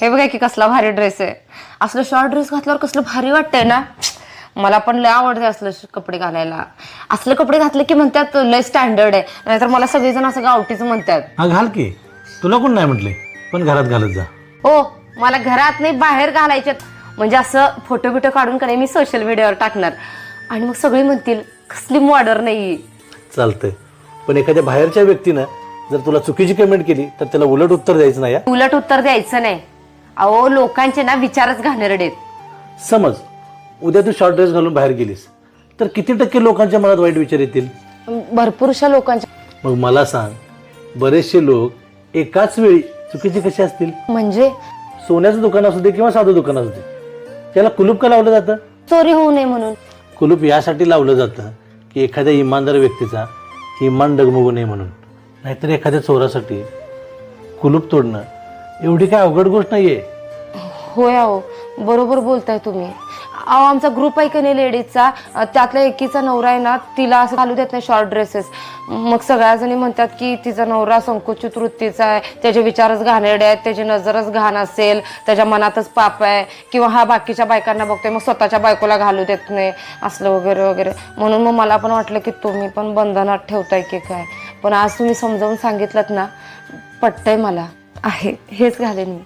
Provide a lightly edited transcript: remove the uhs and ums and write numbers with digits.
हे बघा की कसला भारी ड्रेस आहे. असलं शॉर्ट ड्रेस घातल्यावर कसलं भारी वाटतंय ना. मला पण लय आवडते असलं कपडे घालायला. असले कपडे घातले की म्हणतात लय स्टँडर्ड आहे, नाहीतर मला सगळेजण असं गावठीच म्हणतात. हा घाल की, तुला कोण नाही म्हटले, पण घरात घालत जा. हो, मला घरात नाही बाहेर घालायचे. म्हणजे असं फोटो बिटो काढून कडे मी सोशल मीडियावर टाकणार आणि मग सगळे म्हणतील कसली मॉडर्न नाही. चालतंय, पण एखाद्या बाहेरच्या व्यक्तीनं जर तुला चुकीची कमेंट केली तर त्याला उलट उत्तर द्यायचं नाही. उलट उत्तर द्यायचं नाही. अहो, लोकांचे ना विचारच घाणेरडे आहेत. समज उद्या तू शॉर्ट ड्रेस घालून बाहेर गेलीस तर किती टक्के लोकांच्या मनात वाईट विचार येतील? भरपूरशा लोकांच्या. मग मला सांग, बरेचसे लोक एकाच वेळी चुकीचे कसे असतील? म्हणजे सोन्याचं दुकान असू दे किंवा साधं दुकान असू दे, त्याला कुलूप का लावलं जातं? चोरी होऊ नये म्हणून. कुलूप यासाठी लावलं जातं की एखाद्या इमानदार व्यक्तीचा इमान डगमगू नये म्हणून. नाहीतर एखाद्या चोरासाठी कुलूप तोडणं एवढी काय अवघड गोष्ट नाहीये. होय, अहो बरोबर बोलताय तुम्ही. अहो, आमचा ग्रुप आहे का नाही लेडीजचा, त्यातल्या एकीचा नवरा आहे ना, तिला असं घालू देत नाही शॉर्ट ड्रेसेस. मग सगळ्या जणी म्हणतात की तिचा नवरा संकुचित वृत्तीचा आहे, त्याचे विचारच घाणेरडे आहेत, त्याची नजरच घाण असेल, त्याच्या मनातच पाप आहे, किंवा हा बाकीच्या बायकांना बघतोय मग स्वतःच्या बायकोला घालू देत नाही, असलं वगैरे वगैरे. म्हणून मग मला पण वाटलं की तुम्ही पण बंधनात ठेवताय की काय. पण आज तुम्ही समजावून सांगितलं ना, पटतंय मला. आहे हेच घालेन मी.